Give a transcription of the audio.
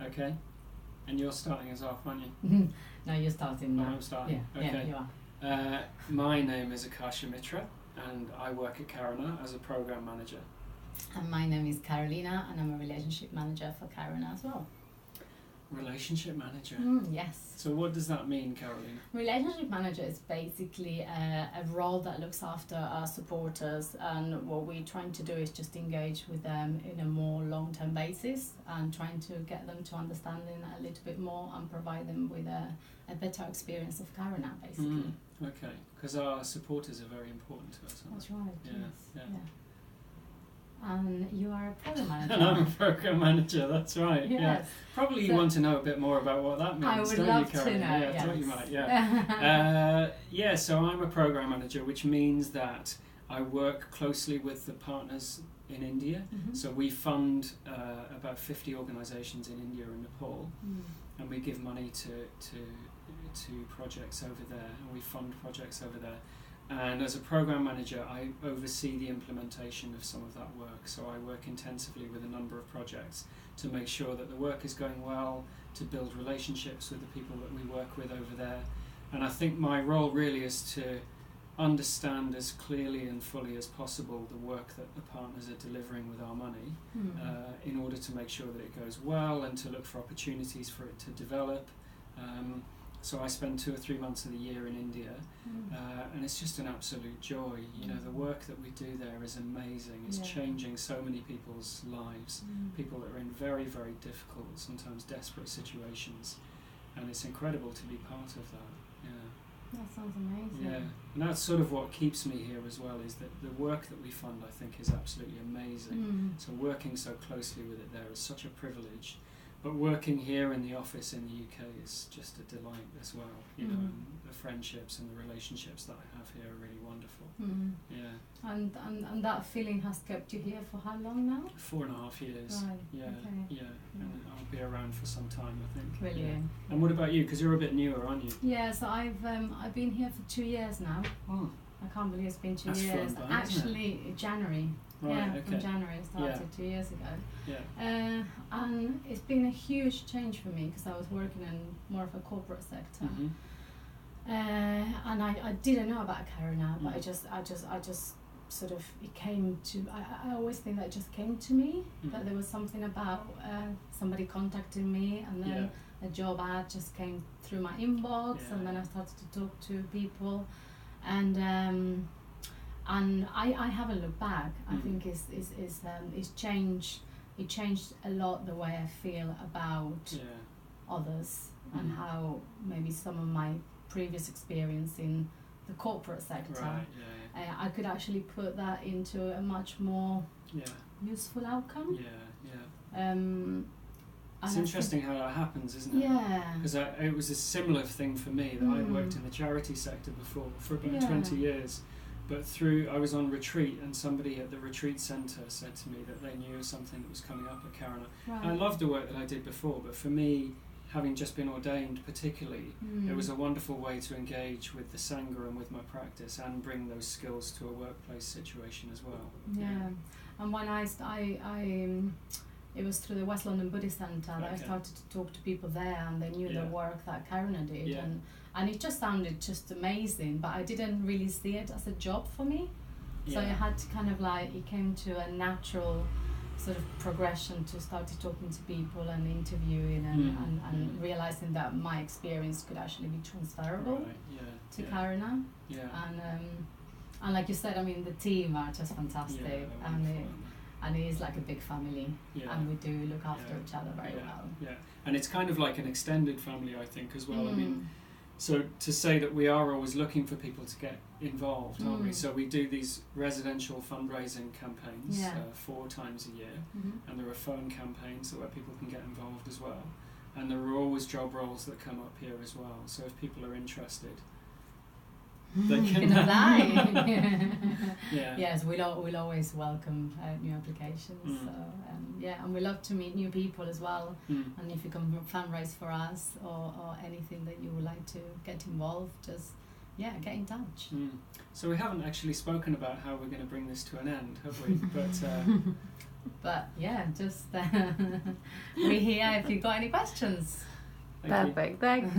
Okay. And you're starting us off, aren't you? No, you're starting now. Oh, I'm starting. Yeah, okay. yeah, you are. My name is Akashamitra, and I work at Karuna as a program manager. And my name is Carolina, and I'm a relationship manager for Karuna as well. Relationship manager? Yes. So what does that mean, Carolina? Relationship manager is basically a role that looks after our supporters, and what we're trying to do is just engage with them in a more long-term basis and trying to get them to understanding a little bit more and provide them with a better experience of Karuna, basically. Okay, because our supporters are very important to us, aren't That's right, Yeah. And you are a program manager. And I'm a program manager, that's right. Yes. Yeah. Probably you want to know a bit more about what that means, I would don't love you, Carolina? to know, Yeah, I yes. thought you might, yeah. So I'm a program manager, which means that I work closely with the partners in India. Mm-hmm. So we fund about 50 organisations in India and Nepal, and we give money to projects over there, and we fund projects over there. And as a program manager, I oversee the implementation of some of that work. So I work intensively with a number of projects to make sure that the work is going well, to build relationships with the people that we work with over there. And I think my role really is to understand as clearly and fully as possible the work that the partners are delivering with our money, in order to make sure that it goes well and to look for opportunities for it to develop. So I spend 2 or 3 months of the year in India, and it's just an absolute joy. You know, the work that we do there is amazing. It's changing so many people's lives, people that are in very, very difficult, sometimes desperate situations, and it's incredible to be part of that. That sounds amazing. Yeah, and that's sort of what keeps me here as well, is that the work that we fund, I think, is absolutely amazing. So working so closely with it there is such a privilege. But working here in the office in the UK is just a delight as well. You know, and the friendships and the relationships that I have here are really wonderful. Yeah. And that feeling has kept you here for how long now? 4.5 years. Right. Yeah. Okay. Yeah. And I'll be around for some time, I think. Brilliant. Yeah. And what about you? Because you're a bit newer, aren't you? Yeah. So I've been here for 2 years now. Oh. I can't believe it's been 2 That's years. flown by, Actually, January. Right, yeah, okay. from January. I started 2 years ago. Yeah. And it's been a huge change for me because I was working in more of a corporate sector. And I didn't know about Karuna, but I just sort of, it came to, I always think that it just came to me, that there was something about somebody contacting me, and then a job ad just came through my inbox, and then I started to talk to people, and I haven't looked back. I think it's changed. It changed a lot the way I feel about others, and how maybe some of my previous experience in the corporate sector, I could actually put that into a much more useful outcome. It's interesting how that happens, isn't it? Yeah. Because it was a similar thing for me, that I worked in the charity sector before for about 20 years. But I was on retreat, and somebody at the retreat centre said to me that they knew something that was coming up at Karuna. Right. I loved the work that I did before, but for me, having just been ordained particularly, it was a wonderful way to engage with the Sangha and with my practice, and bring those skills to a workplace situation as well. Yeah. And when it was through the West London Buddhist Centre that I started to talk to people there, and they knew the work that Karuna did, and it just sounded just amazing, but I didn't really see it as a job for me. So I had to kind of it came to a natural sort of progression to start talking to people and interviewing and realising that my experience could actually be transferable to Karuna. And like you said, I mean, the team are just fantastic, and it is like a big family, and we do look after each other very well. Yeah, and it's kind of like an extended family, I think, as well. I mean, so to say that we are always looking for people to get involved, aren't we? So we do these residential fundraising campaigns 4 times a year, and there are phone campaigns where people can get involved as well. And there are always job roles that come up here as well. So if people are interested, they can apply. Yes, we'll always welcome new applications. So and we love to meet new people as well. And if you can fundraise for us or anything that you would like to get involved, just get in touch. So we haven't actually spoken about how we're going to bring this to an end, have we? But But yeah, just we're here if you've got any questions. Perfect, thanks.